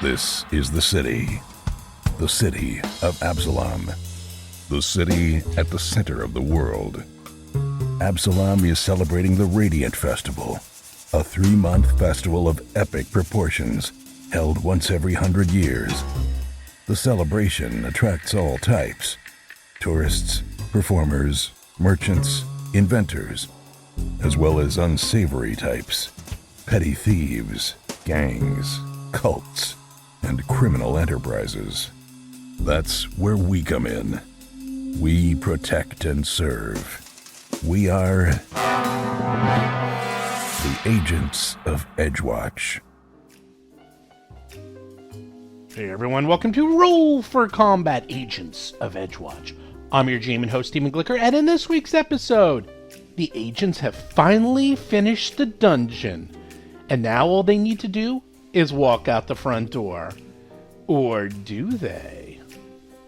This is the city of Absalom, the city at the center of the world. Absalom is celebrating the Radiant Festival, a 3-month festival of epic proportions held once every 100 years. The celebration attracts all types: tourists, performers, merchants, inventors, as well as unsavory types, petty thieves, gangs, cults, and criminal enterprises. That's where we come in. We protect and serve. We are the Agents of Edgewatch. Hey everyone, welcome to Roll for Combat Agents of Edgewatch. I'm your GM and host, Stephen Glicker, and in this week's episode, the agents have finally finished the dungeon, and now all they need to do is walk out the front door. Or do they?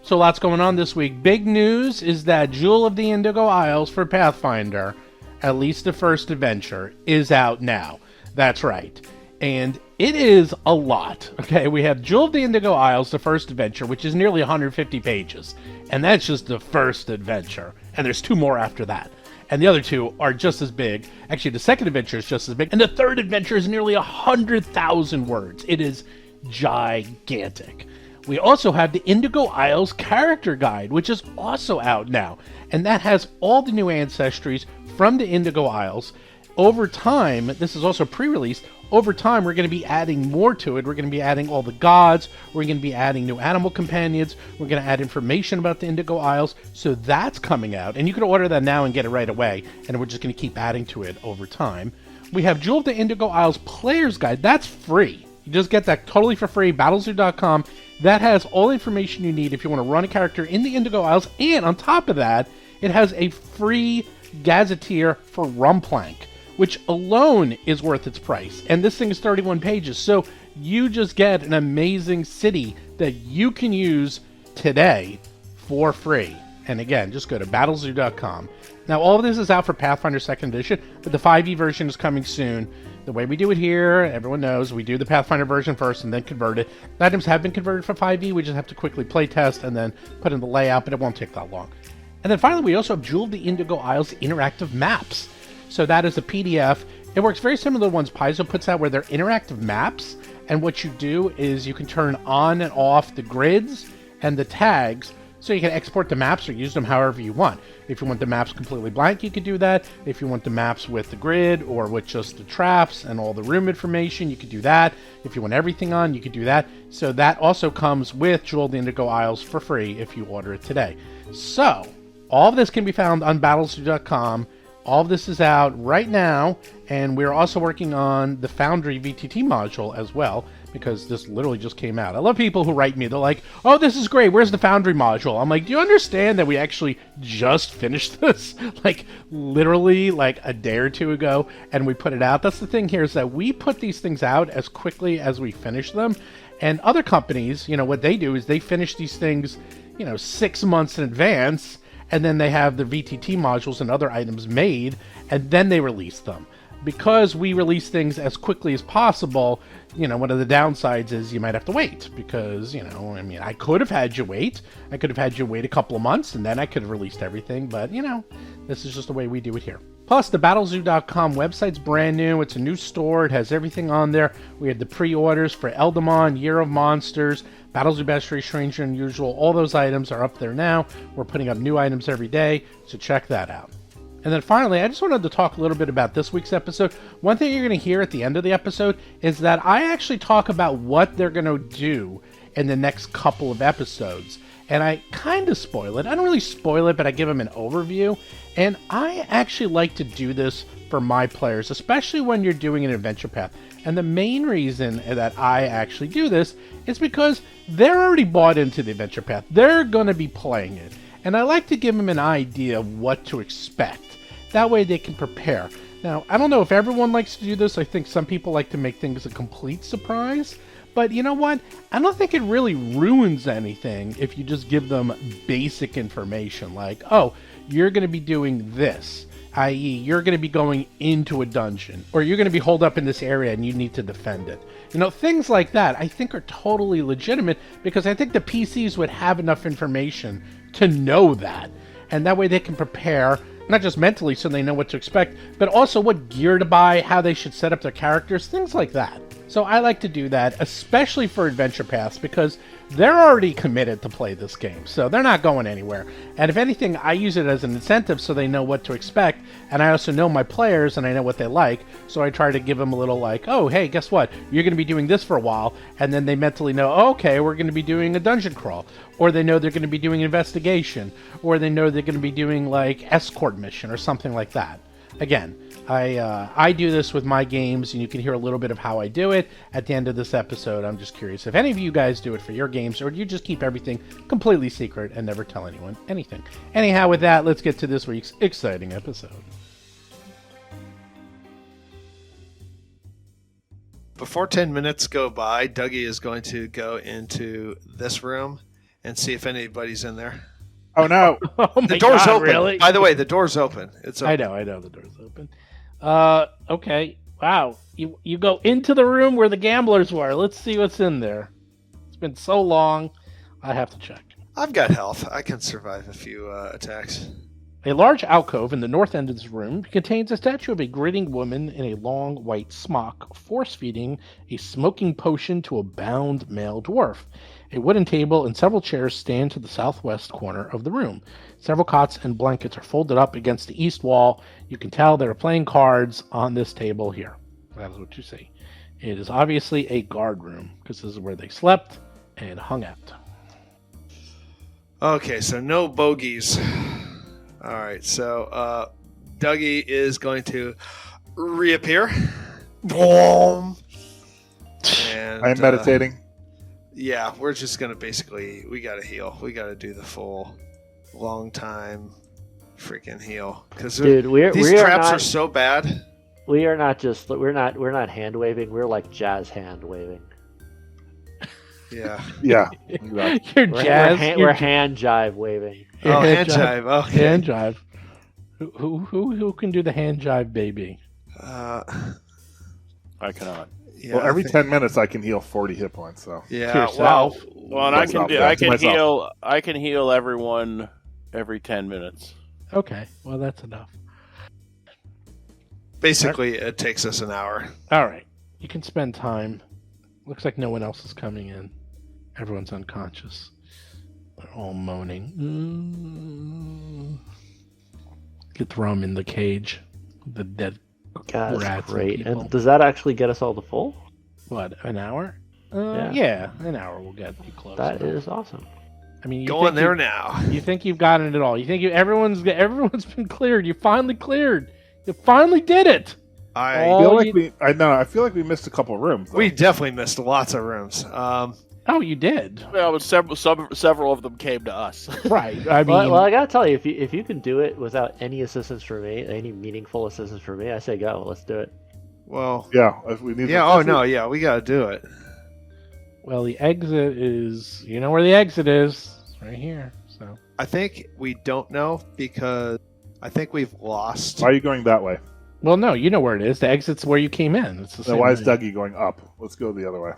So lots going on this week. Big news is that Jewel of the Indigo Isles for Pathfinder, at least the first adventure, is out now. That's right. And it is a lot. Okay, we have Jewel of the Indigo Isles, the first adventure, which is nearly 150 pages. And that's just the first adventure. And there's 2 more after that. And the other 2 are just as big. Actually, the second adventure is just as big. And the third adventure is nearly 100,000 words. It is gigantic. We also have the Indigo Isles character guide, which is also out now. And that has all the new ancestries from the Indigo Isles. Over time, this is also pre-released, over time we're going to be adding more to it. We're going to be adding all the gods, we're going to be adding new animal companions, we're going to add information about the Indigo Isles, so that's coming out. And you can order that now and get it right away, and we're just going to keep adding to it over time. We have Jewel of the Indigo Isles Player's Guide, that's free. You just get that totally for free, battlezoo.com. That has all the information you need if you want to run a character in the Indigo Isles, and on top of that, it has a free gazetteer for Rumplank, which alone is worth its price. And this thing is 31 pages, so you just get an amazing city that you can use today for free. And again, just go to battlezoo.com. Now, all of this is out for Pathfinder 2nd Edition, but the 5e version is coming soon. The way we do it here, everyone knows, we do the Pathfinder version first and then convert it. The items have been converted for 5e, we just have to quickly play test and then put in the layout, but it won't take that long. And then finally, we also have Jewel of the Indigo Isles interactive maps. So that is a PDF. It works very similar to the ones Paizo puts out, where they're interactive maps. And what you do is you can turn on and off the grids and the tags, so you can export the maps or use them however you want. If you want the maps completely blank, you could do that. If you want the maps with the grid or with just the traps and all the room information, you could do that. If you want everything on, you could do that. So that also comes with Jewel of the Indigo Isles for free if you order it today. So all of this can be found on battlezoo.com. All of this is out right now, and we're also working on the Foundry VTT module as well, because this literally just came out. I love people who write me. They're like, oh, this is great. Where's the Foundry module? I'm like, do you understand that we actually just finished this? Like, literally, like a day or 2 ago, and we put it out. That's the thing here, is that we put these things out as quickly as we finish them. And other companies, you know, what they do is they finish these things, 6 months in advance, and then they have the VTT modules and other items made, and then they release them. Because we release things as quickly as possible, one of the downsides is you might have to wait. Because, I could have had you wait. I could have had you wait a couple of months, and then I could have released everything. But, this is just the way we do it here. Plus, the battlezoo.com website's brand new. It's a new store. It has everything on there. We had the pre-orders for Eldamon, Year of Monsters, Battlezoo Bestiary, Strange and Unusual. All those items are up there now. We're putting up new items every day, so check that out. And then finally, I just wanted to talk a little bit about this week's episode. One thing you're going to hear at the end of the episode is that I actually talk about what they're going to do in the next couple of episodes. And I kind of spoil it. I don't really spoil it, but I give them an overview. And I actually like to do this for my players, especially when you're doing an adventure path. And the main reason that I actually do this is because they're already bought into the adventure path. They're going to be playing it. And I like to give them an idea of what to expect. That way they can prepare. Now, I don't know if everyone likes to do this. I think some people like to make things a complete surprise. But you know what? I don't think it really ruins anything if you just give them basic information. Like, oh, you're going to be doing this. i.e. you're going to be going into a dungeon, or you're going to be holed up in this area and you need to defend it. Things like that I think are totally legitimate because I think the PCs would have enough information to know that. And that way they can prepare, not just mentally so they know what to expect, but also what gear to buy, how they should set up their characters, things like that. So I like to do that, especially for Adventure Paths, because they're already committed to play this game, so they're not going anywhere. And if anything, I use it as an incentive so they know what to expect, and I also know my players and I know what they like, so I try to give them a little like, oh, hey, guess what? You're going to be doing this for a while, and then they mentally know, oh, okay, we're going to be doing a dungeon crawl, or they know they're going to be doing investigation, or they know they're going to be doing, like, escort mission, or something like that. Again, I do this with my games, and you can hear a little bit of how I do it at the end of this episode. I'm just curious if any of you guys do it for your games, or do you just keep everything completely secret and never tell anyone anything? Anyhow, with that, let's get to this week's exciting episode. Before 10 minutes go by, Dougie is going to go into this room and see if anybody's in there. Oh, no. Oh my The door's God, open. really? By the way, the door's open. It's open. I know the door's open. Okay. Wow. You go into the room where the gamblers were. Let's see what's in there. It's been so long. I have to check. I've got health. I can survive a few attacks. A large alcove in the north end of this room contains a statue of a grinning woman in a long white smock, force-feeding a smoking potion to a bound male dwarf. A wooden table and several chairs stand to the southwest corner of the room. Several cots and blankets are folded up against the east wall. You can tell there are playing cards on this table here. That is what you see. It is obviously a guard room, because this is where they slept and hung out. Okay, so no bogeys. All right, so Dougie is going to reappear. Boom. And I am meditating. Yeah, we're just going to basically, we got to heal. We got to do the full long time freaking heal. Because Dude, these traps are so bad. We are not just, we're not hand waving. We're like jazz hand waving. Yeah. Yeah. You're jazz. We're hand jive waving. Oh, hand jive. Okay. Hand jive. Who can do the hand jive, baby? I cannot. Yeah, Well, every 10 minutes I can heal 40 hit points. So Yeah, To yourself. Well, and I Myself, can yeah, to I can myself. heal. I can heal everyone every 10 minutes. Okay, well that's enough. basically it takes us an hour. All right, you can spend time. Looks like no one else is coming in. Everyone's unconscious. They're all moaning. Get throw them in the cage. The dead God, rats. that's and great. people. And does that actually get us all to full? What, an hour? Yeah. Yeah, an hour will get you close. That enough. is awesome. I mean, you Go in think there you- now. You think you've gotten it all? You think everyone's been cleared? You finally cleared. You finally did it. I Oh, feel like you- I feel like we missed a couple rooms. though. we definitely missed lots of rooms. Oh, you did. Well, several of them came to us. Right. I mean, Well, I gotta tell you, if you can do it without any assistance from me, any meaningful assistance from me, I say go. Let's do it. well, Yeah, if we need. yeah. Oh no, yeah, we got to do it. well, the exit is. You know where the exit is? It's right here. So. I think we don't know because I think we've lost. Why are you going that way? Well, no, you know where it is. The exit's where you came in. It's the So same why is way. Dougie going up? Let's go the other way.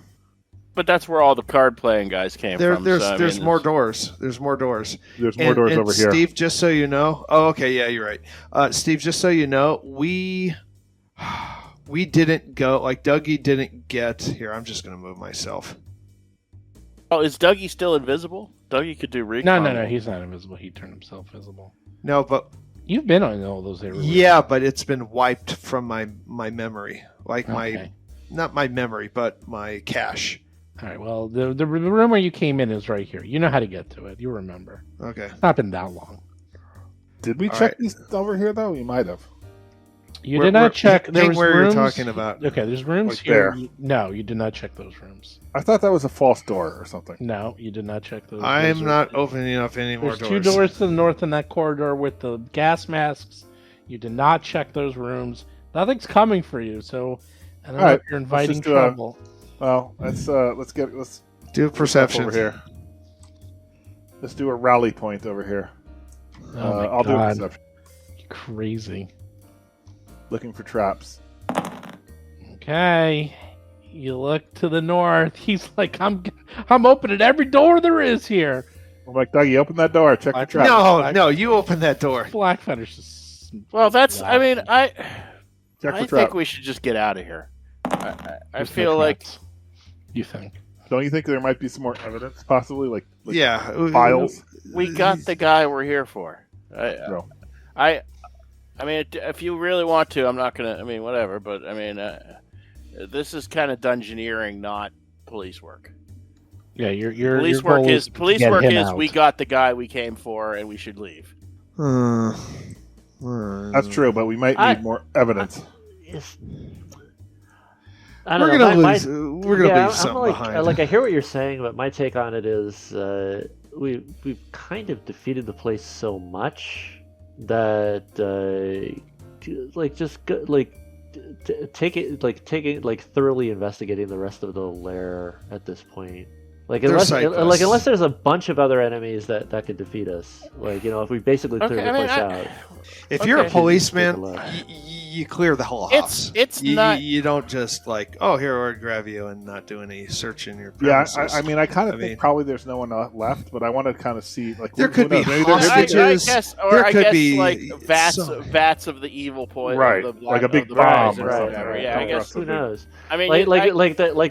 But that's where all the card playing guys came from. There's so, I there's mean, more doors. There's more doors. There's more doors and over here. Steve, just so you know. Oh, okay, yeah, you're right. Steve, just so you know, we didn't go. Like Dougie didn't get here. I'm just gonna move myself. Oh, is Dougie still invisible? Dougie could do recon. No. He's not invisible. He turned himself visible. No, but You've been on all those areas. yeah, but it's been wiped from my memory. Like Okay. not my memory, but my cache. All right. Well, the room where you came in is right here. You know how to get to it. You remember. Okay. It's not been that long. Did we All check right. these over here though? We might have. You We're- did not we're- check. There hang was where rooms. you're talking about. Okay, there's rooms Like here. there. No, you did not check those rooms. I thought that was a false door or something. No, you did not check those. those I'm are- not opening up any more There's doors. 2 doors to the north in that corridor with the gas masks. You did not check those rooms. Nothing's coming for you, so I don't know Alright, if you're inviting just do trouble. Well, let's Do perception over here. Let's do a rally point over here. Oh my I'll do a God. perception. Crazy. Looking for traps. Okay. You look to the north. He's like, I'm opening every door there is here. I'm like, Dougie, open that door. Check the trap. No, you open that door. Blackfender's just... Well, that's. I mean, I Check the trap. think we should just get out of here. I There's feel no like. traps. You think? Don't you think there might be some more evidence, possibly, like Yeah, files? We got the guy we're here for. No. I mean, if you really want to, I'm not gonna. I mean, whatever. But I mean, this is kind of dungeoneering, not police work. Yeah, your Police your work goal is to police get work him is out. we got the guy we came for, and we should leave. That's true, but we might need more evidence. I don't We're know. gonna lose. We're gonna leave I'm something like, behind. like I hear what you're saying, but my take on it is we've kind of defeated the place so much that thoroughly investigating the rest of the lair at this point. Like unless there's a bunch of other enemies that could defeat us. Like, you know, if we basically clear the place out. If you're a Okay. policeman, Take a look. you clear the whole house. It's you, not. You don't just like, oh, here we're grab you and not do any search in your Yeah, premises. I mean, I kind of I think mean- probably there's no one left, but I want to kind of see, like, There who could be knows? Maybe there's- hostages. I There could guess be like vats some- of the evil poison, Right, of the like a of big the bomb poison or or something. whatever. Right. Yeah, I guess. Who knows? I mean,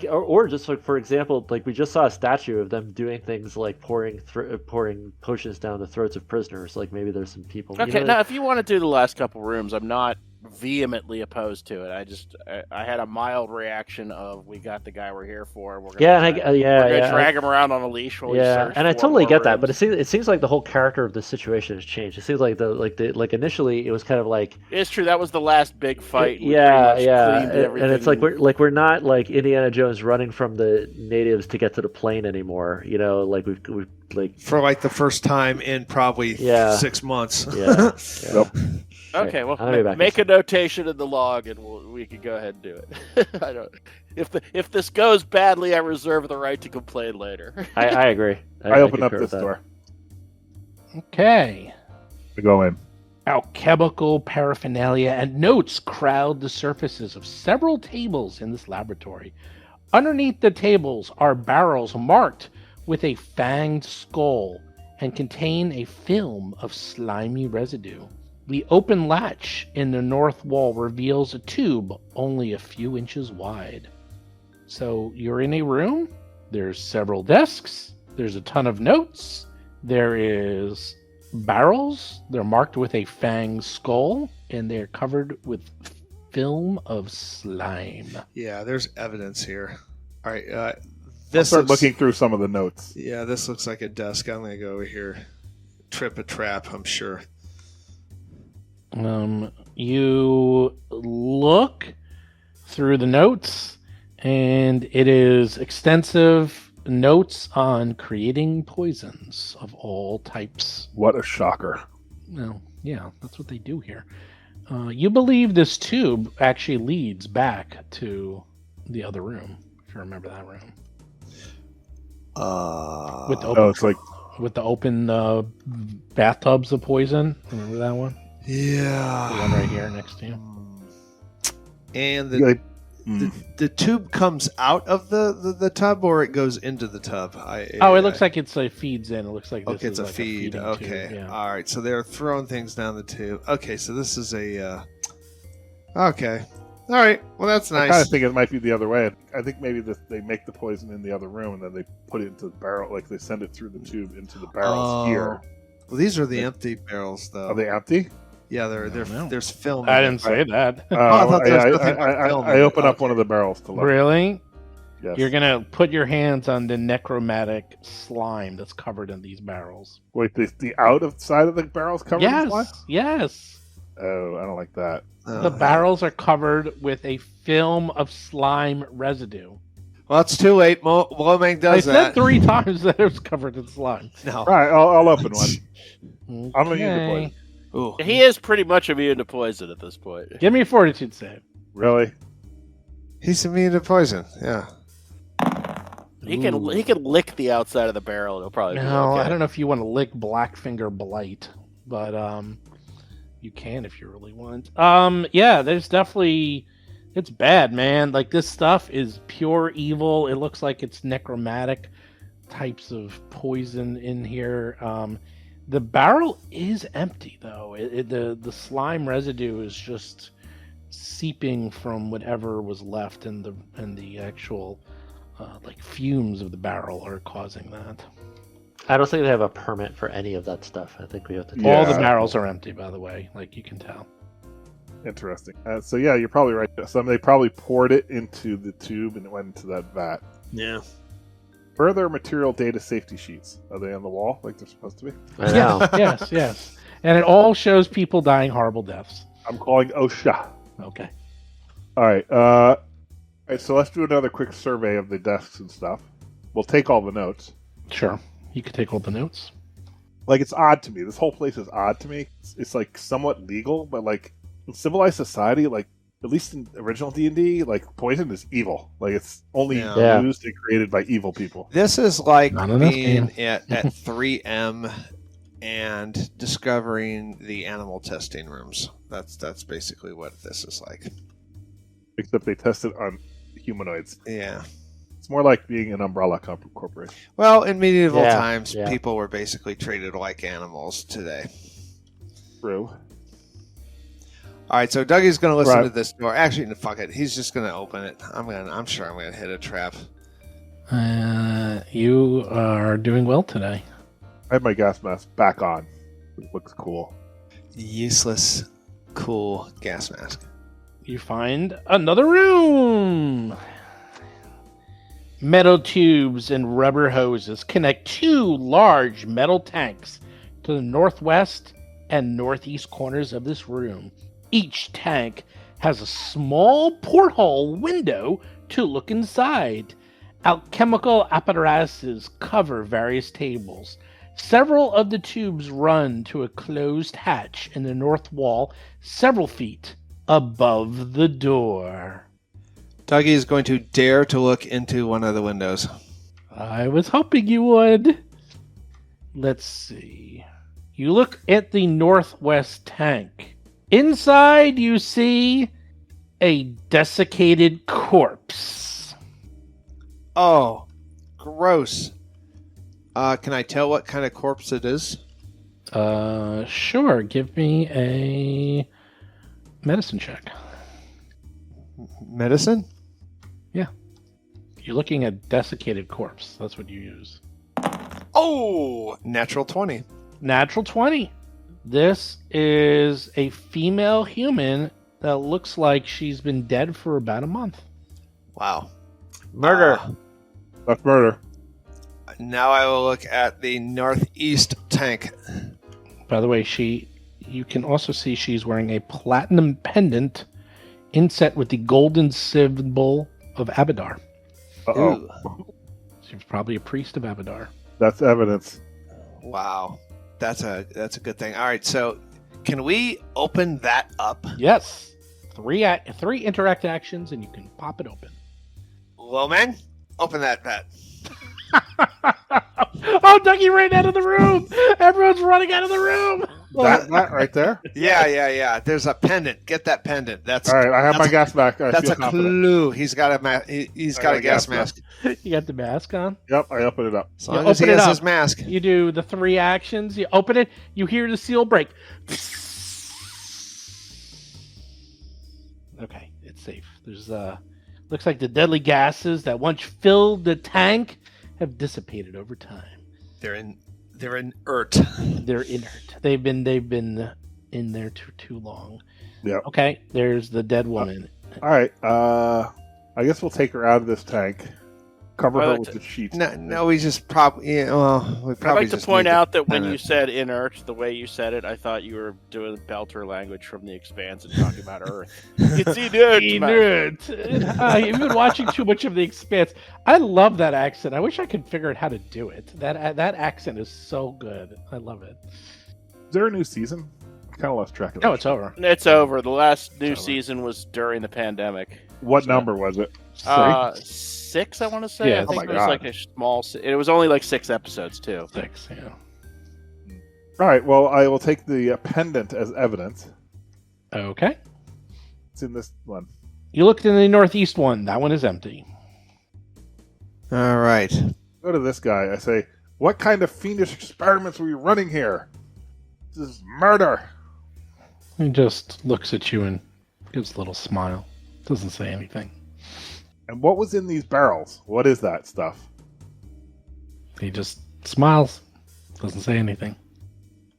Or just like, for example, like we just saw a statue of them doing things like pouring potions down the throats of prisoners. Like maybe there's some people. Okay, now if you want to do the last couple rooms, I'm not vehemently opposed to it. I had a mild reaction of we got the guy we're here for. We're gonna we're gonna drag him around on a leash while we search and I for totally more get that, rooms. but it seems like the whole character of the situation has changed. It seems like initially it was kind of like It's true. That was the last big fight. We yeah, pretty much yeah, cleaned and it's like everything. we're not like Indiana Jones running from the natives to get to the plane anymore. You know, like we've like for like the first time in probably 6 months. yeah. Nope. Okay, well, I'm gonna be back make in a notation in the log, and we can go ahead and do it. I don't. If this goes badly, I reserve the right to complain later. I agree. I open up concur this with that. door. Okay. We go in. Alchemical paraphernalia and notes crowd the surfaces of several tables in this laboratory. Underneath the tables are barrels marked with a fanged skull and contain a film of slimy residue. The open latch in the north wall reveals a tube only a few inches wide. So you're in a room. There's several desks. There's a ton of notes. There is barrels. They're marked with a fanged skull, and they're covered with film of slime. Yeah, there's evidence here. All right, I'll this start looks, looking through some of the notes. Yeah, this looks like a desk. I'm gonna go over here, trip a trap. I'm sure. You look through the notes, and it is extensive notes on creating poisons of all types. What a shocker. Well, yeah, that's what they do here. You believe this tube actually leads back to the other room, if you remember that room. With the open, Oh, it's like with the open bathtubs of poison. Remember that one? Yeah. The one right here next to you. And like, the tube comes out of the tub, or it goes into the tub. It looks like it feeds in. It looks like this okay, it's is a like feed. feeding Okay, tube, yeah. all right. So they're throwing things down the tube. Okay, so this is a. Okay, all right. Well, that's I kind nice. of think it might be the other way. I think maybe they make the poison in the other room and then they put it into the barrel, like they send it through the tube into the barrels here. Well, these are the empty barrels, though. Are they empty? Yeah, know. there's film. I in didn't say that. I thought there was yeah, nothing but film I in it. open up Okay. one of the barrels to look. Really? Yes. You're gonna put your hands on the necromantic slime that's covered in these barrels. Wait, the outside of the barrel's covered in slime? Yes. Oh, I don't like that. The barrels are covered with a film of slime residue. Well, it's too late. Lomang I does said that. 3 times that it was covered in slime. No. All right, I'll open one. I'm gonna use the Okay. poison. Ooh. He is pretty much immune to poison at this point. Give me a fortitude save. Really? He's immune to poison. Yeah. He can lick the outside of the barrel. It'll probably be No, okay. I don't know if you want to lick Blackfinger Blight, but you can if you really want. Yeah, there's definitely It's bad, man. Like, this stuff is pure evil. It looks like it's necromantic types of poison in here. The barrel is empty, though. The slime residue is just seeping from whatever was left, and the actual like fumes of the barrel are causing that. I don't think they have a permit for any of that stuff. I think we have to. All the barrels are empty, by the way. Like, you can tell. Interesting. So yeah, you're probably right. They probably poured it into the tube and it went into that vat. Yeah. Further material data safety sheets. Are they on the wall like they're supposed to be? I know. Yes. And it all shows people dying horrible deaths. I'm calling OSHA. Okay. All right. So let's do another quick survey of the desks and stuff. We'll take all the notes. Sure. You could take all the notes. Like, it's odd to me. This whole place is odd to me. It's like somewhat legal, but like in civilized society, like at least in original D&D, like poison is evil. Like, it's only used and created by evil people. This is like being at 3M and discovering the animal testing rooms. That's basically what this is like. Except they tested on humanoids. Yeah. It's more like being an umbrella corporation. Well, in medieval times, people were basically treated like animals today. True. All right, so Dougie's going to listen to this door. Actually, no, fuck it. He's just going to open it. I'm sure I'm going to hit a trap. You are doing well today. I have my gas mask back on. It looks cool. Useless, cool gas mask. You find another room. Metal tubes and rubber hoses connect two large metal tanks to the northwest and northeast corners of this room. Each tank has a small porthole window to look inside. Alchemical apparatuses cover various tables. Several of the tubes run to a closed hatch in the north wall, several feet above the door. Dougie is going to dare to look into one of the windows. I was hoping you would. Let's see. You look at the northwest tank. Inside, you see a desiccated corpse. Oh, gross. Can I tell what kind of corpse it is? Sure. Give me a medicine check. Medicine? Yeah. You're looking at desiccated corpse. That's what you use. Oh, natural 20. Natural 20. This is a female human that looks like she's been dead for about a month. Wow. Murder. That's murder. Now I will look at the northeast tank. By the way, you can also see she's wearing a platinum pendant inset with the golden symbol of Abadar. Uh-oh. She's probably a priest of Abadar. That's evidence. Wow. That's a good thing. All right, so can we open that up? Yes. Three interact actions, and you can pop it open. Low man, open that. Oh, Dougie ran out of the room! Everyone's running out of the room! That right there? Yeah. There's a pendant. Get that pendant. That's all right. I have my gas back. That's a clue. He's got a gas mask. You got the mask on? Yep, I open it up. As long as he has his mask. You do the 3 actions. You open it. You hear the seal break. Okay, it's safe. There's looks like the deadly gases that once filled the tank have dissipated over time. They're inert. They're inert. They've been in there too long. Yeah. Okay. There's the dead woman. All right. I guess we'll take her out of this tank. Cover her with the sheets. No, we just probably. Yeah, well, we probably. I'd like to point out that when you said inert, the way you said it, I thought you were doing Belter language from The Expanse and talking about Earth. It's inert. You've been watching too much of The Expanse. I love that accent. I wish I could figure out how to do it. That accent is so good. I love it. Is there a new season? I kind of lost track of that. No, it's over. It's over. The last new season was during the pandemic. What number was it? 6, I want to say. Yeah, I think it was like a small. It was only like 6 episodes too. 6, yeah. All right. Well, I will take the pendant as evidence. Okay. It's in this one. You looked in the northeast one. That one is empty. All right. Go to this guy. I say, what kind of fiendish experiments were you running here? This is murder. He just looks at you and gives a little smile. Doesn't say anything. And what was in these barrels? What is that stuff? He just smiles. Doesn't say anything.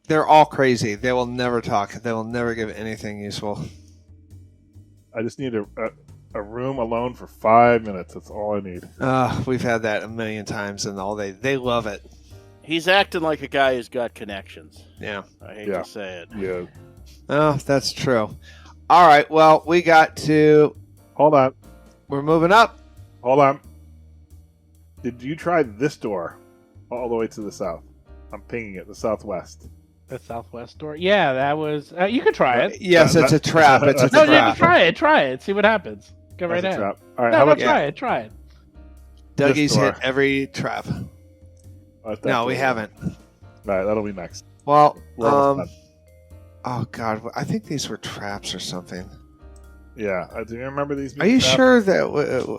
They're all crazy. They will never talk. They will never give anything useful. I just need a room alone for 5 minutes. That's all I need. We've had that a million times, and they love it. He's acting like a guy who's got connections. Yeah. I hate to say it. Yeah. Oh, that's true. All right. Well, we got to... Hold on. We're moving up. Hold on. Did you try this door all the way to the south? I'm pinging it, the southwest. The southwest door? Yeah, that was... you could try it. Yes, it's a trap. It's a No, trap. try it. See what happens. Go right ahead. Trap. All right, No, how about try it. Dougie's hit every trap. No, we haven't. All right, that'll be next. Well, We're almost done. oh god, I think these were traps or something. Yeah, do you remember these? Are you sure that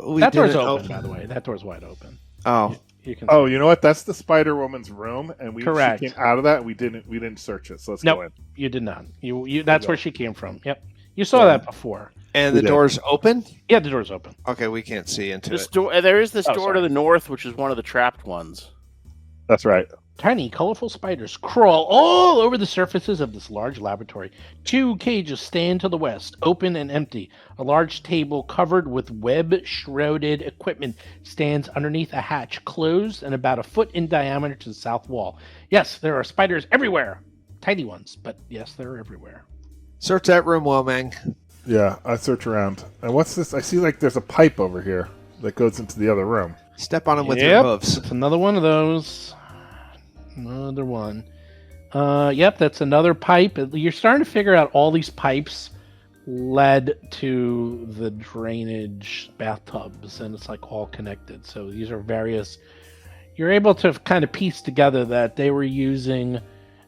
we that door's didn't open, by the way. That door's wide open. Oh, you can. Oh, you know what? That's the Spider Woman's room, and Correct. She came out of that. And we didn't search it. So let's go in. You did not. You that's where she came from. Yep. You saw that before. and the door's open. Yeah, the door's open. Okay, we can't see into This it. door, there is this door to the north, which is one of the trapped ones. That's right. Tiny, colorful spiders crawl all over the surfaces of this large laboratory. 2 cages stand to the west, open and empty. A large table covered with web-shrouded equipment stands underneath a hatch, closed and about a foot in diameter to the south wall. Yes, there are spiders everywhere. Tiny ones, but yes, they're everywhere. Search that room, Womang. Yeah, I search around. And what's this? I see like there's a pipe over here that goes into the other room. Step on them with your hooves. It's another one of those. Another one. Yep, that's another pipe. You're starting to figure out all these pipes led to the drainage bathtubs, and it's like all connected. So these are various... You're able to kind of piece together that they were using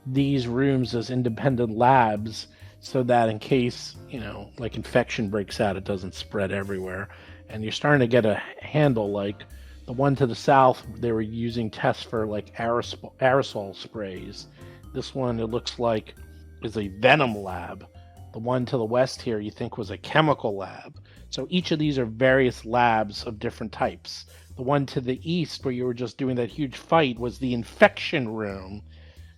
these rooms as independent labs so that in case, like infection breaks out, it doesn't spread everywhere. And you're starting to get a handle, like the one to the south, they were using tests for like aerosol sprays. This one, it looks like, is a venom lab. The one to the west here, you think was a chemical lab. So each of these are various labs of different types. The one to the east, where you were just doing that huge fight, was the infection room.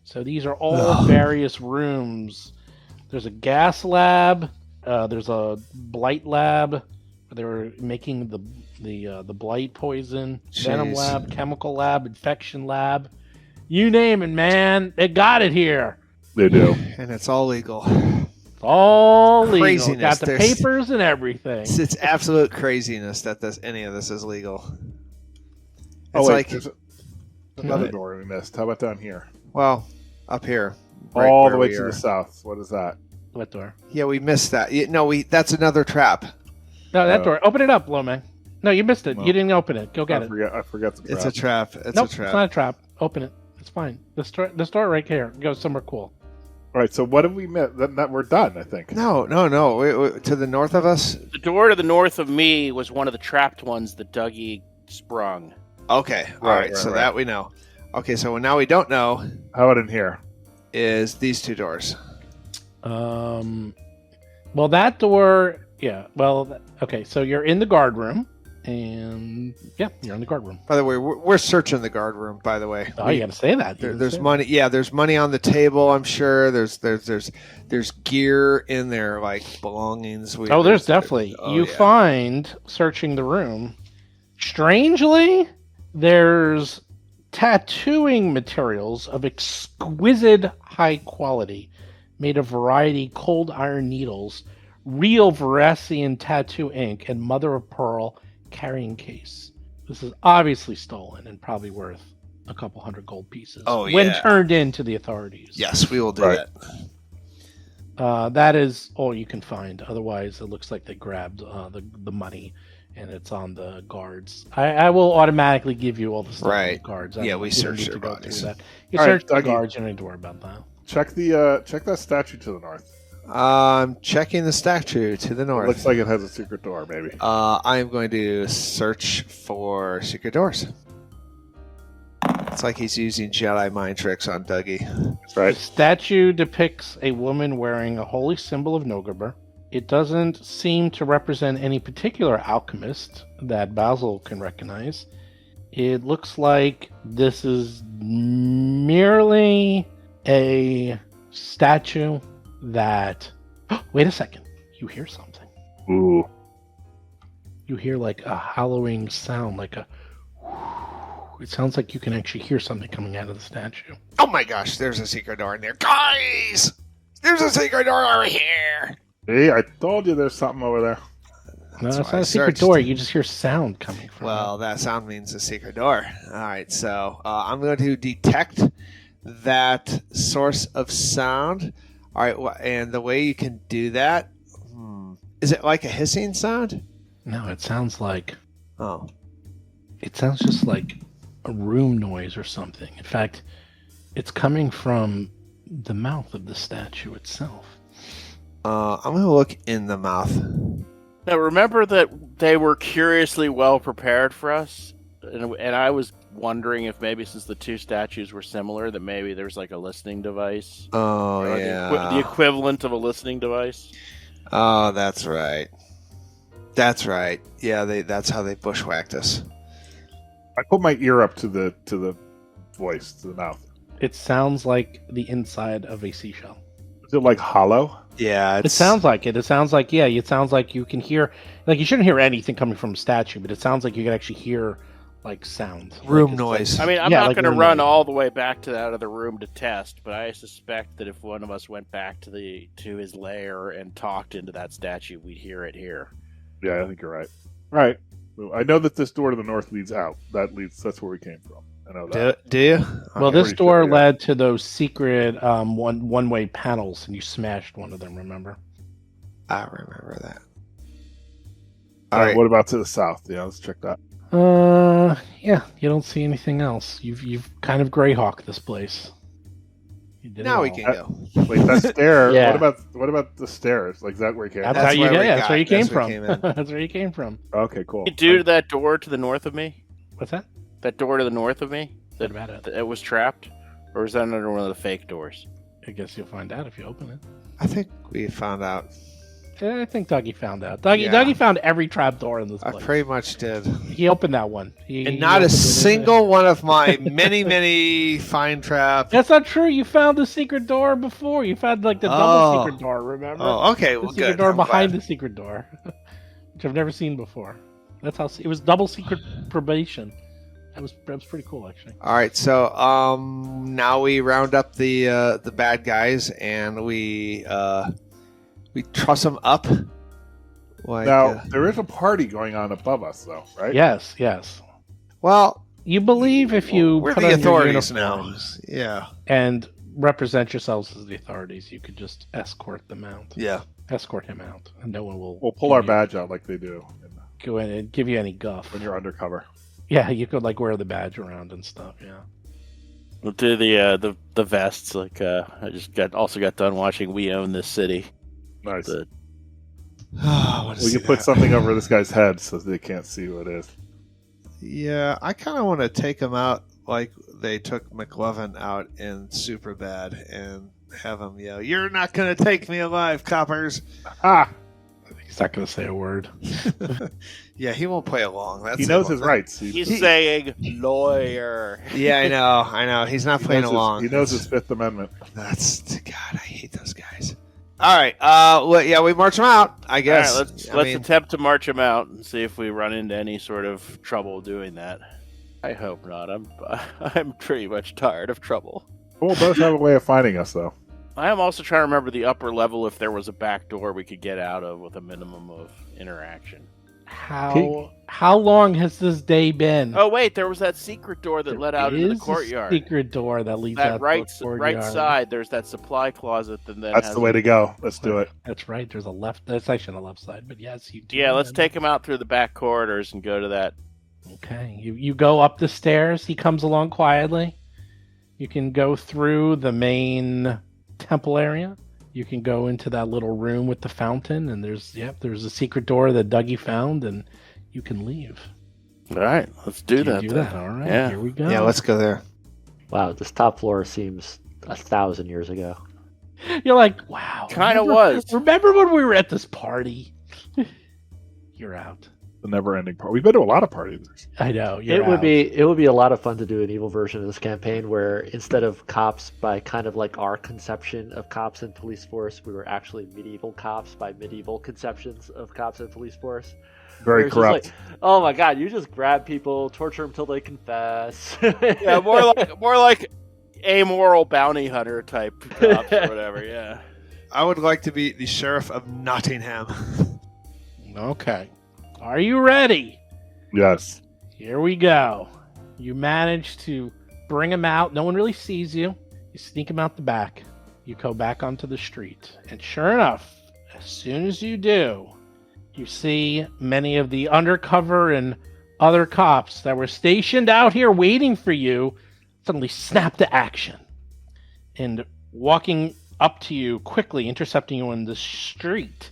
So these are all various rooms. There's a gas lab. There's a blight lab. They were making the blight poison. Jeez. Venom lab, chemical lab, infection lab. You name it, man. They got it here. They do. And it's all legal. All legal. Craziness. Got the papers and everything. It's absolute craziness that any of this is legal. There's another door we missed. How about down here? Well, up here. All the way to the south. What is that? What door? Yeah, we missed that. That's another trap. No, that door. Open it up, Lowman. No, you missed it. Well, you didn't open it. Go get it. I forgot the trap. It's a trap. It's not a trap. Open it. It's fine. This door right here. Go somewhere cool. All right, so what have we missed? That we're done, I think. No. We, to the north of us? The door to the north of me was one of the trapped ones that Dougie sprung. Okay. All right. So that we know. Okay, so now we don't know. How about in here? Is these 2 doors. Well, that door... Yeah, well, okay, so you're in the guard room, and you're in the guard room. By the way, we're searching the guard room, by the way. Oh, you gotta say that. There's money. Yeah, there's money on the table, I'm sure. There's gear in there, like belongings. There's definitely. You find, searching the room, strangely, there's tattooing materials of exquisite high quality, made of variety cold iron needles, real Veracian tattoo ink, and mother of pearl carrying case. This is obviously stolen and probably worth a couple hundred gold pieces when turned in to the authorities. Yes, we will do that. That is all you can find. Otherwise, it looks like they grabbed the money and it's on the guards. I will automatically give you all the stuff on the guards. We searched their bodies. You search the guards. You don't need to worry about that. Check that statue to the north. I'm checking the statue to the north. It looks like it has a secret door, maybe. I am going to search for secret doors. It's like he's using Jedi mind tricks on Dougie. That's right. The statue depicts a woman wearing a holy symbol of Nogabur. It doesn't seem to represent any particular alchemist that Basil can recognize. It looks like this is merely a statue that... Wait a second. You hear something. Ooh. You hear like a hallowing sound, like a... It sounds like you can actually hear something coming out of the statue. Oh my gosh, there's a secret door in there. Guys! There's a secret door over here! See, I told you there's something over there. No, it's not a secret door. You just hear sound coming from it. That sound means a secret door. All right, so I'm going to detect that source of sound. All right, and the way you can do that, is it like a hissing sound? No, it sounds like... Oh. It sounds just like a room noise or something. In fact, it's coming from the mouth of the statue itself. I'm going to look in the mouth. Now, remember that they were curiously well prepared for us? And I was wondering if maybe since the two statues were similar, that maybe there's like a listening device. Oh, yeah. The equivalent of a listening device. Oh, that's right. That's right. Yeah, that's how they bushwhacked us. I put my ear up to the voice, to the mouth. It sounds like the inside of a seashell. Is it like hollow? Yeah, it sounds like it. It sounds like it sounds like you can hear, like you shouldn't hear anything coming from a statue, but it sounds like you can actually hear like sound, room noise. I mean, I'm not going to run all the way back to that other room to test, but I suspect that if one of us went back to his lair and talked into that statue, we'd hear it here. Yeah, I think you're right. All right. I know that this door to the north leads out. That's where we came from. I know that. Do you? Well, this door led to those secret one-way panels, and you smashed one of them, remember? I remember that. All right. What about to the south? Yeah, let's check that. Yeah, you don't see anything else. You've kind of Greyhawked this place. Now we can go. Wait, that stair. Yeah. What about the stairs? Like, is that where you came from? That's where you came from. That's where you came from. Okay, cool. You do that door to the north of me? What's that? That door to the north of me? What about it? It was trapped? Or is that under one of the fake doors? I guess you'll find out if you open it. I think we found out. I think Dougie found out. Dougie found every trap door in this place. I pretty much did. He opened that one. And not a single one of my many find traps. That's not true. You found the secret door before. You found like the double secret door, remember? Oh, okay. Well, the secret door behind the secret door, which I've never seen before. That's how it was double secret probation. That was pretty cool, actually. All right, so now we round up the bad guys and we truss them up. Now there is a party going on above us, though, right? Yes. Well, you believe if you we're put the on authorities your uniforms, yeah, and represent yourselves as the authorities, you could just escort them out. Yeah, escort him out, and no one will. We'll pull our badge out like they do. Go in and give you any guff when you're undercover. Yeah, you could like wear the badge around and stuff. Yeah. We'll do the vests. Like I just got done watching We Own This City. Nice. We can put something over this guy's head so they can't see who it is. Yeah, I kind of want to take him out like they took McLovin out in Superbad and have him yell, "You're not going to take me alive, coppers!" Ah. He's not going to say a word. Yeah, he won't play along. He knows his rights. He's saying lawyer. Yeah, I know. He's not playing along. He knows his Fifth Amendment. God, I hate those guys. All right. Well, we march them out, I guess. All right, let's attempt to march them out and see if we run into any sort of trouble doing that. I hope not. I'm pretty much tired of trouble. Well, both have a way of finding us, though. I am also trying to remember the upper level if there was a back door we could get out of with a minimum of interaction. How long has this day been? Oh wait, there was that secret door that led out into the courtyard. Secret door that leads out right, to the courtyard. Right side. There's that supply closet, and then that's the way to go. Let's do it. That's right. There's a left. That's actually on the left side, but yes, you do. Yeah, let's take him out through the back corridors and go to that. Okay, you go up the stairs. He comes along quietly. You can go through the main temple area. You can go into that little room with the fountain, and there's a secret door that Dougie found, and you can leave. All right, let's do that. All right, here we go. Yeah, let's go there. Wow, this top floor seems 1,000 years ago. You're like, wow. Kind of was. Remember when we were at this party? You're out. The never-ending part. We've been to a lot of parties. I know. It would be a lot of fun to do an evil version of this campaign where instead of cops by kind of like our conception of cops and police force, we were actually medieval cops by medieval conceptions of cops and police force. Very corrupt. Like, oh my god, you just grab people, torture them till they confess. Yeah, more like amoral bounty hunter type cops or whatever. Yeah. I would like to be the sheriff of Nottingham. Okay. Are you ready? Yes. Here we go. You manage to bring him out. No one really sees you. You sneak him out the back. You go back onto the street. And sure enough, as soon as you do, you see many of the undercover and other cops that were stationed out here waiting for you suddenly snap to action. And walking up to you quickly, intercepting you on the street,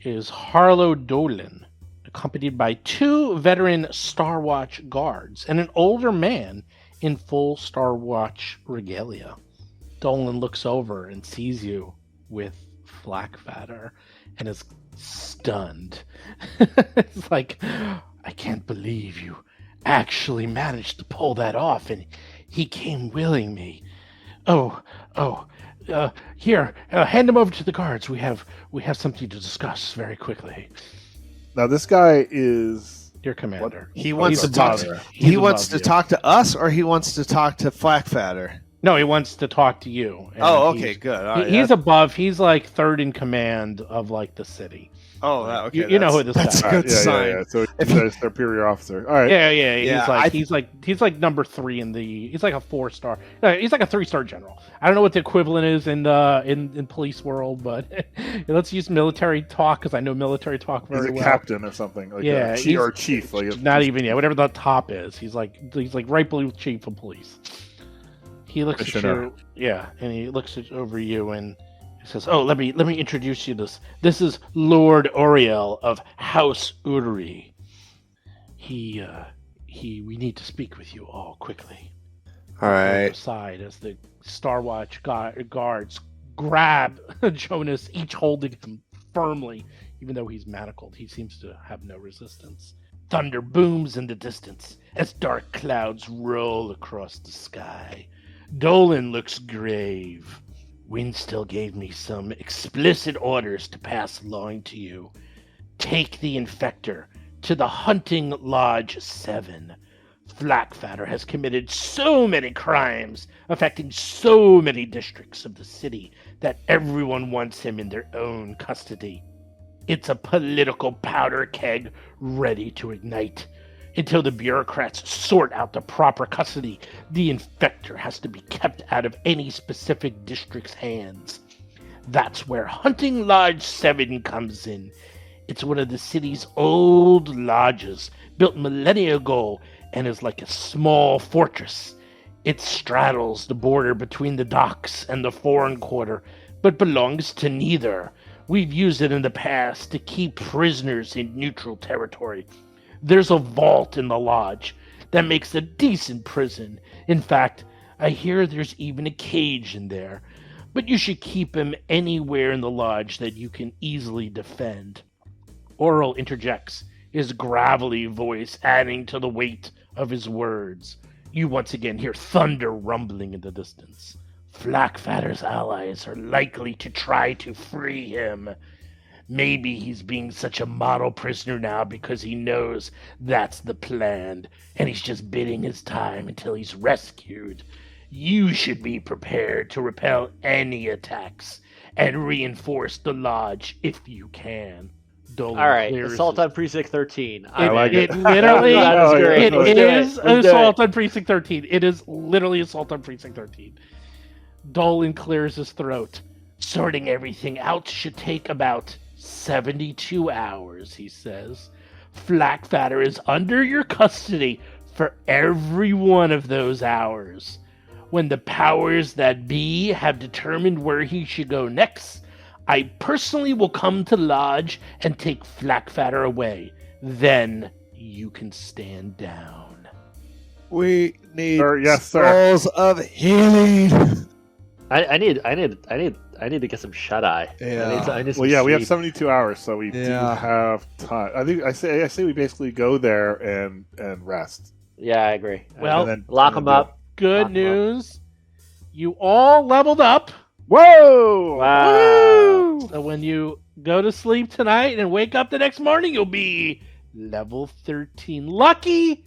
is Harlow Dolan, accompanied by 2 veteran Starwatch guards and an older man in full Starwatch regalia. Dolan looks over and sees you with Flakfatter and is stunned. It's like, I can't believe you actually managed to pull that off, and he came willing me. Here, hand him over to the guards. We have something to discuss very quickly. Now this guy is your commander. He wants to talk. He wants to talk to us, or he wants to talk to Flakfatter. No, he wants to talk to you. Oh, okay, good. All right, he's above. He's like third in command of like the city. Oh, okay. You know who this that's guy a good is. sign. Yeah. So he's a superior officer. All right. Yeah. He's like number 3 in the. He's like a 4-star. He's like a 3-star general. I don't know what the equivalent is in police world, but let's use military talk because I know military talk very well. He's a captain or something. Like or chief. Like not even whatever the top is. He's like right below chief of police. He looks at you, and he looks over you and he says, "Oh, let me introduce you to this. This is Lord Oriel of House Uri. We need to speak with you all quickly." All right. Aside as the Starwatch guards grab Jonis, each holding him firmly, even though he's manacled. He seems to have no resistance. Thunder booms in the distance as dark clouds roll across the sky. Dolan looks grave. Windstill gave me some explicit orders to pass along to you. Take the Infector to the Hunting Lodge 7. Flakfatter has committed so many crimes, affecting so many districts of the city, that everyone wants him in their own custody. It's a political powder keg ready to ignite. Until the bureaucrats sort out the proper custody, the Infector has to be kept out of any specific district's hands. That's where Hunting Lodge 7 comes in. It's one of the city's old lodges, built millennia ago, and is like a small fortress. It straddles the border between the docks and the foreign quarter, but belongs to neither. We've used it in the past to keep prisoners in neutral territory. There's a vault in the lodge that makes a decent prison. In fact, I hear there's even a cage in there. But you should keep him anywhere in the lodge that you can easily defend. Oral interjects, his gravelly voice adding to the weight of his words. You once again hear thunder rumbling in the distance. Flakfatter's allies are likely to try to free him. Maybe he's being such a model prisoner now because he knows that's the plan, and he's just biding his time until he's rescued. You should be prepared to repel any attacks and reinforce the lodge if you can. Dolan all right, assault on Precinct 13. I like it. Literally, it is assault on Precinct 13. It is literally assault on Precinct 13. Dolan clears his throat. Sorting everything out should take about 72 hours, he says. Flakfatter is under your custody for every one of those hours. When the powers that be have determined where he should go next, I personally will come to the lodge and take Flakfatter away. Then you can stand down. We need Yes, scrolls of healing. I need to get some shut eye. Yeah. I need some Well, yeah, we have sleep. 72 hours, so we do have time. I say we basically go there and rest. Yeah, I agree. Well, And then Lock them up. Good Lock 'em news. You all leveled up. Whoa! Wow. Woo! So when you go to sleep tonight and wake up the next morning, you'll be level 13. Lucky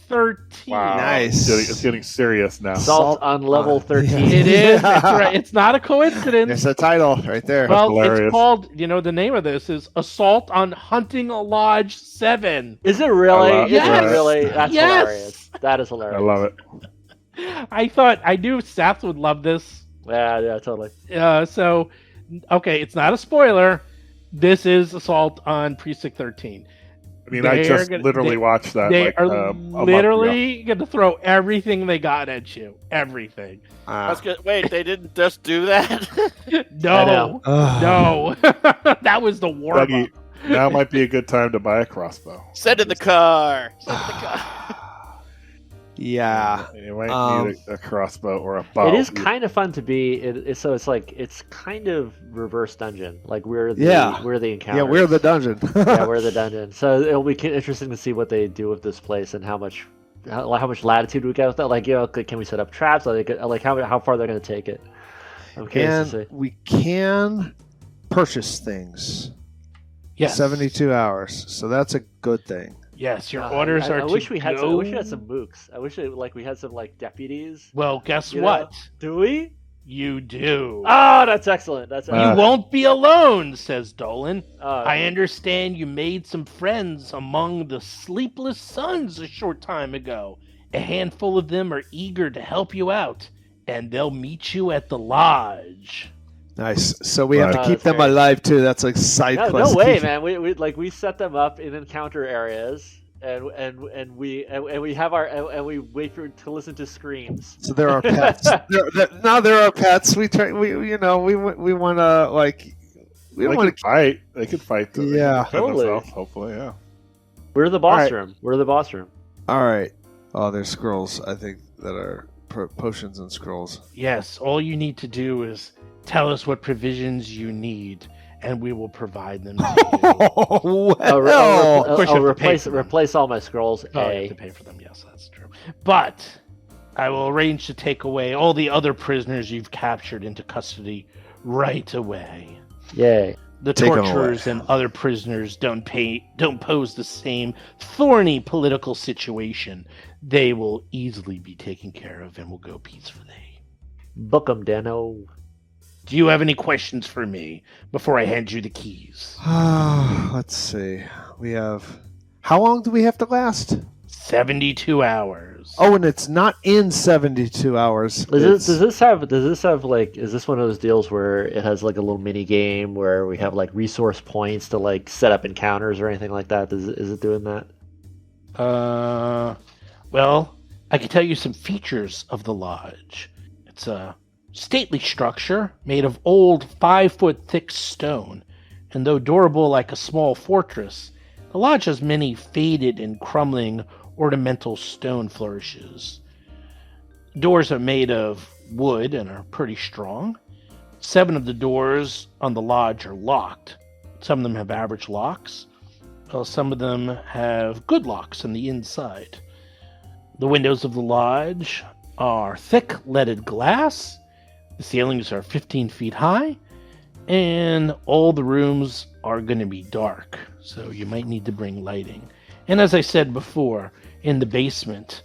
13. Wow. Nice. It's getting serious now. Salt on level 13. It is. That's right. It's not a coincidence. There's a title right there. Well, hilarious. it's called, the name of this is Assault on Hunting Lodge 7. Is it really? I love- Is Yes. it really? That's Yes. hilarious. That is hilarious. I love it. I knew Seth would love this. Yeah, totally. So, okay, it's not a spoiler. This is Assault on Precinct 13. I mean, I just literally watched that. They like, are a month literally going to throw everything they got at you. Everything. That's good. Wait, they didn't just do that? No. No. That was the warm-up. Dougie, now might be a good time to buy a crossbow. Send in the car. Send in the car. Yeah. You might need a crossbow or a bow. It is kind of fun to be. It's kind of reverse dungeon. Like we're the encounter. Yeah, we're the dungeon. Yeah, we're the dungeon. So it'll be interesting to see what they do with this place and how much latitude we get with that. Like, can we set up traps? Like how far they're going to take it. I'm curious to see. We can purchase things. Yes. 72 hours. So that's a good thing. Yes, your orders are I to wish we had go. I wish we had some mooks. I wish we had some deputies. Well, guess You what? know? Do we? You do. Oh, that's excellent. That's You excellent. won't be alone, says Dolan. Oh, I understand you made some friends among the Sleepless Suns a short time ago. A handful of them are eager to help you out, and they'll meet you at the lodge. Nice. So we have to Right. keep them alive too. That's like side quest. No way, man. We set them up in encounter areas, and we have we wait to listen to screams. So there are pets. There are pets. We try. We want to like. We don't They want could fight. They could fight. They Yeah. could defend Totally. themselves, hopefully, yeah. We're the boss Alright. room. We're the boss room. All right. Oh, there's scrolls. I think that are potions and scrolls. Yes, all you need to do is tell us what provisions you need, and we will provide them to you. Well. Of course you have to pay for them. replace all my scrolls. Oh, you have to pay for them. Yes, that's true. But I will arrange to take away all the other prisoners you've captured into custody right away. Yay. The Take 'em torturers and other prisoners don't pose the same thorny political situation. They will easily be taken care of and will go peacefully. Book 'em, Dano. Do you have any questions for me before I hand you the keys? Let's see. We have. How long do we have to last? 72 hours. Oh, and it's not in 72 hours. Does this have like, is this one of those deals where it has like a little mini game where we have like resource points to like set up encounters or anything like that? Is it doing that? Well, I can tell you some features of the lodge. It's a stately structure made of old 5-foot thick stone, and though durable like a small fortress, the lodge has many faded and crumbling ornamental stone flourishes. Doors are made of wood and are pretty strong. 7 of the doors on the lodge are locked. Some of them have average locks, while some of them have good locks on the inside. The windows of the lodge are thick leaded glass. The ceilings are 15 feet high, and all the rooms are going to be dark, so you might need to bring lighting. And as I said before, in the basement,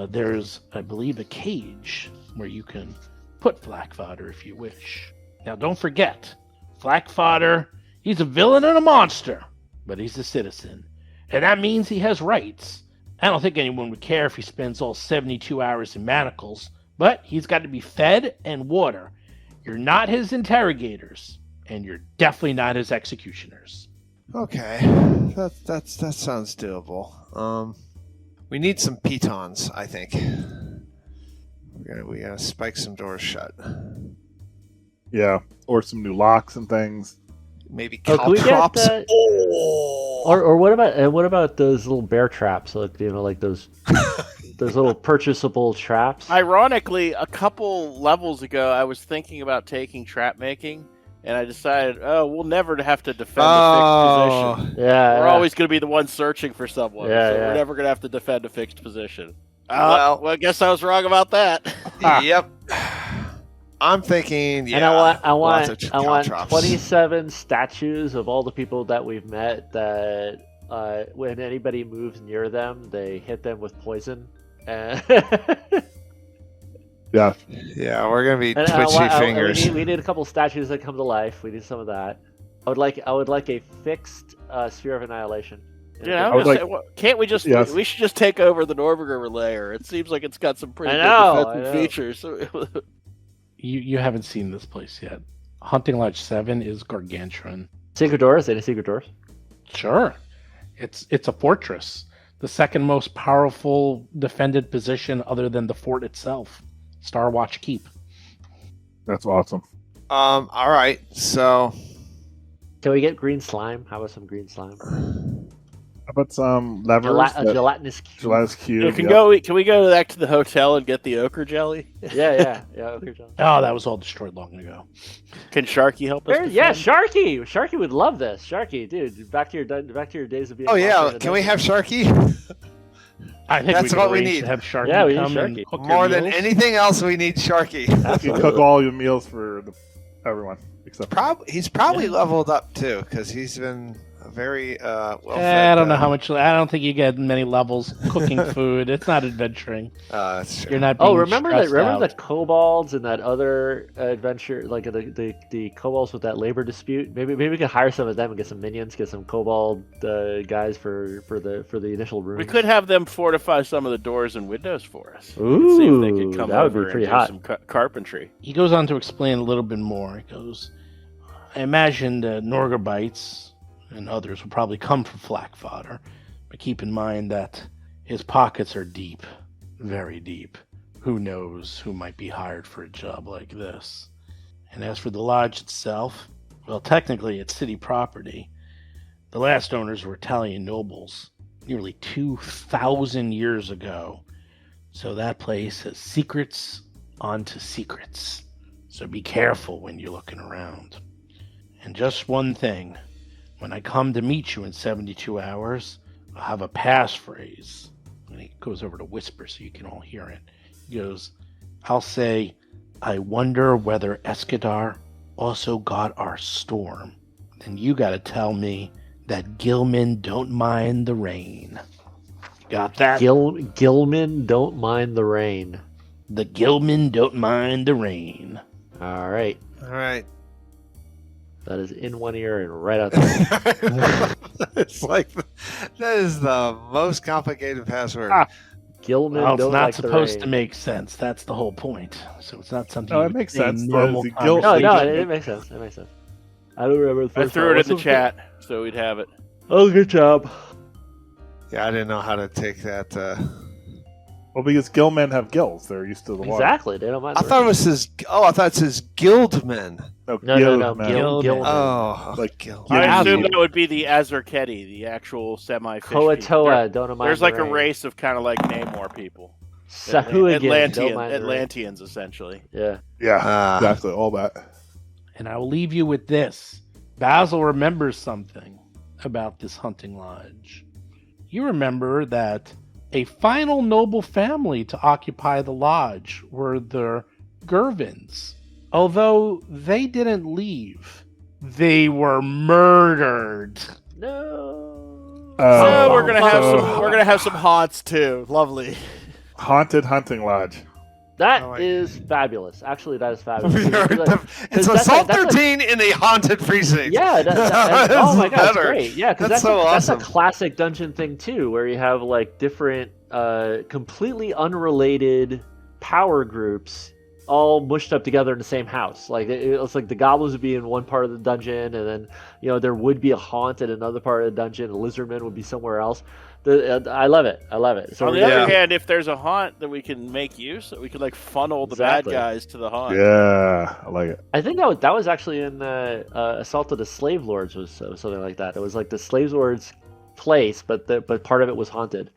there's, I believe, a cage where you can put Flakfatter if you wish. Now, don't forget, Flakfatter, he's a villain and a monster, but he's a citizen, and that means he has rights. I don't think anyone would care if he spends all 72 hours in manacles, but he's got to be fed and water. You're not his interrogators, and you're definitely not his executioners. Okay, that sounds doable. We need some pitons, I think. We gotta spike some doors shut. Yeah, or some new locks and things. Maybe caltrops. Or what about those little bear traps? Like like those those little purchasable traps. Ironically, a couple levels ago, I was thinking about taking trap making, and I decided, we'll never have to defend a fixed position. Yeah, we're always going to be the one searching for someone. We're never going to have to defend a fixed position. Well, I guess I was wrong about that. Yep. I'm thinking, and I want 27 statues of all the people that we've met that when anybody moves near them, they hit them with poison. Yeah, we're gonna be twitchy fingers. We need a couple statues that come to life. We need some of that. I would like a fixed sphere of annihilation. Can't we just? Yes. We should just take over the Norberger layer. It seems like it's got some pretty good defensive features. You haven't seen this place yet. Hunting Lodge 7 is gargantuan. Secret doors? Any secret doors? Sure. It's a fortress. The second most powerful defended position other than the fort itself. Starwatch Keep. That's awesome. All right, so... Can we get green slime? How about some green slime? How about some levers? A gelatinous cube. Gelatinous cube. Can we go back to the hotel and get the ochre jelly? Yeah, ochre jelly. Oh, that was all destroyed long ago. Can Sharky help us? Yeah, Sharky. Sharky would love this. Sharky, dude, back to your days of being. Oh yeah, can we have Sharky? I think that's what we need. To have Sharky we come need Sharky. And cook more than meals. anything else. We need Sharky. You can cook all your meals for everyone except. He's probably leveled up too because he's been. Very I don't know how much. I don't think you get many levels cooking food. It's not adventuring. That's true. You're not. Being remember out. the kobolds and that other adventure, like the kobolds with that labor dispute. Maybe we could hire some of them and get some minions, get some kobold guys for the initial room. We could have them fortify some of the doors and windows for us. Ooh, see if they could come that would over be pretty and hot. do some carpentry. He goes on to explain a little bit more. He goes, I imagine the Norgerbites and others will probably come from Flakfatter, but keep in mind that his pockets are deep, very deep. Who knows who might be hired for a job like this? And as for the lodge itself, well, technically it's city property. The last owners were Italian nobles, nearly 2,000 years ago. So that place has secrets onto secrets. So be careful when you're looking around. And just one thing. When I come to meet you in 72 hours, I'll have a passphrase. And he goes over to whisper so you can all hear it. He goes, I'll say, I wonder whether Escadar also got our storm. Then you gotta tell me that Gilman don't mind the rain. Got that? Gilman don't mind the rain. The Gilman don't mind the rain. All right. That is in one ear and right out there. It's like that is the most complicated password. Gilman well, it's don't not like supposed the to make sense. That's the whole point. So it's not something. No, you it makes say sense. Normal It makes sense. It makes sense. I don't remember the first. I threw it in the chat so we'd have it. Oh, good job. Yeah, I didn't know how to take that. Well, because gillmen have gills. They're used to the water. Exactly. They don't mind. I thought it says. I thought it says guildmen. No. Gilman. Oh, like Gil. I assume that would be the Azarketi, the actual semi-fish. Koatoa, don't mind. There's like a race of kind of like Namor people. Atlanteans, essentially. Yeah. Yeah, exactly. All that. And I will leave you with this. Basil remembers something about this hunting lodge. You remember that a final noble family to occupy the lodge were the Gervins. Although they didn't leave, they were murdered. No. We're gonna have some haunts too. Lovely. Haunted hunting lodge. That is fabulous. Actually, that is fabulous. It's Assault 13 in a haunted precinct. Yeah. Oh my god, that's great. Yeah, because that's awesome. That's a classic dungeon thing too, where you have like different, completely unrelated power groups all mushed up together in the same house. Like it's like the goblins would be in one part of the dungeon, and then there would be a haunt in another part of the dungeon. The lizardmen would be somewhere else. I love it. So on the other hand, if there's a haunt that we can make use of, we could like funnel the bad guys to the haunt. Yeah, I like it. I think that was actually in Assault of the Slave Lords was something like that. It was like the Slave Lords place, but part of it was haunted.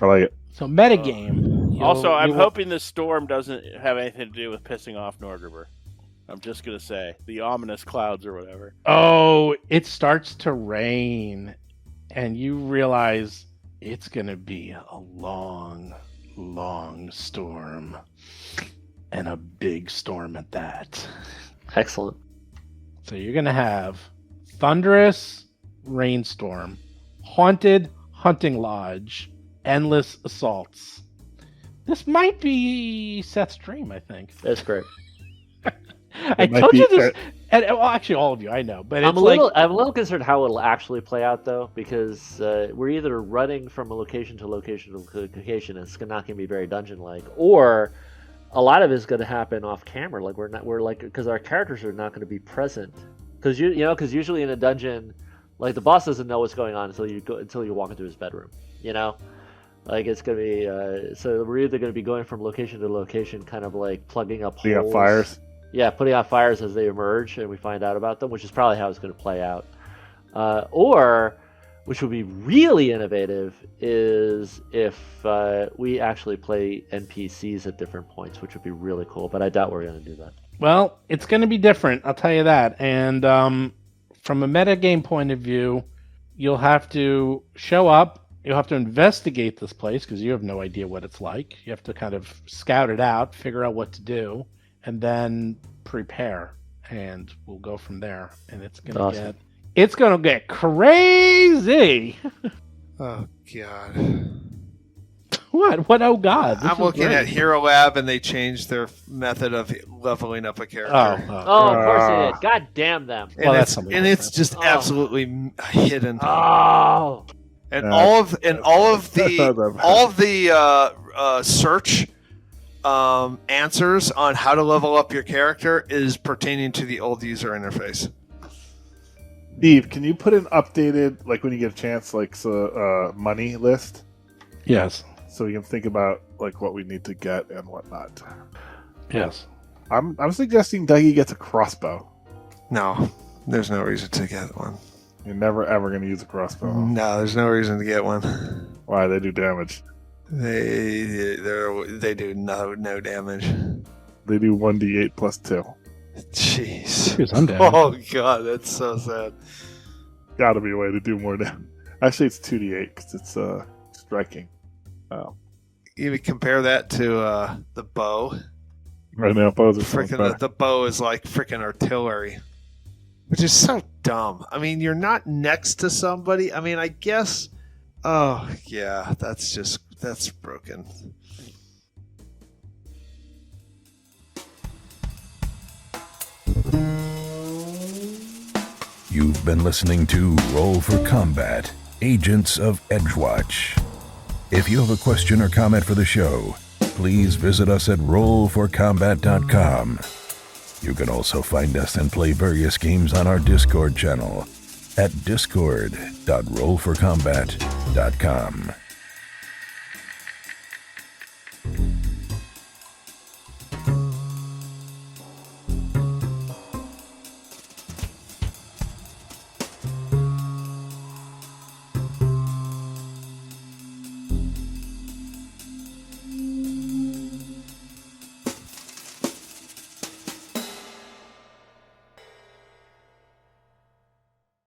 I like it. So metagame. Also, I'm hoping the storm doesn't have anything to do with pissing off Norgriber. I'm just going to say the ominous clouds or whatever. Oh, it starts to rain, and you realize it's going to be a long, long storm, and a big storm at that. Excellent. So you're going to have thunderous rainstorm, haunted hunting lodge, endless assaults. This might be Seth's dream, I think. That's great. I told you this, and well, actually, all of you, I know, but I'm a little concerned how it'll actually play out, though, because we're either running from a location to location to location, and it's not going to be very dungeon-like, or a lot of it's going to happen off camera, like because our characters are not going to be present, because usually in a dungeon, like the boss doesn't know what's going on until you walk into his bedroom, Like it's going to be so we're either going to be going from location to location, kind of like plugging up holes. Putting out fires. Yeah, putting out fires as they emerge and we find out about them, which is probably how it's going to play out. Or, which would be really innovative, is if we actually play NPCs at different points, which would be really cool. But I doubt we're going to do that. Well, it's going to be different, I'll tell you that. And from a metagame point of view, you'll have to show up. You'll have to investigate this place because you have no idea what it's like. You have to kind of scout it out, figure out what to do, and then prepare, and we'll go from there. And it's gonna get crazy. Oh God! What? Oh God! I'm looking at Hero Lab, and they changed their method of leveling up a character. Oh, of course they did. God damn them! And it's just absolutely hidden. Oh. And all of the search answers on how to level up your character is pertaining to the old user interface. Steve, can you put an updated, like when you get a chance, like money list? Yes. So we can think about like what we need to get and whatnot. Yes. I'm suggesting Dougie gets a crossbow. No, there's no reason to get one. You're never ever going to use a crossbow. No, there's no reason to get one. Why? They do damage. They do no damage. They do 1d8 plus 2. Jeez. Oh god, that's so sad. Got to be a way to do more damage. Actually, it's 2d8 because it's striking. Oh. You would compare that to the bow. Right now, bows are freaking. The bow is like freaking artillery, which is so dumb. I mean, you're not next to somebody. I mean, I guess. Oh yeah, that's broken. You've been listening to Roll for Combat, Agents of Edgewatch. If you have a question or comment for the show, please visit us at rollforcombat.com. You can also find us and play various games on our Discord channel at discord.rollforcombat.com.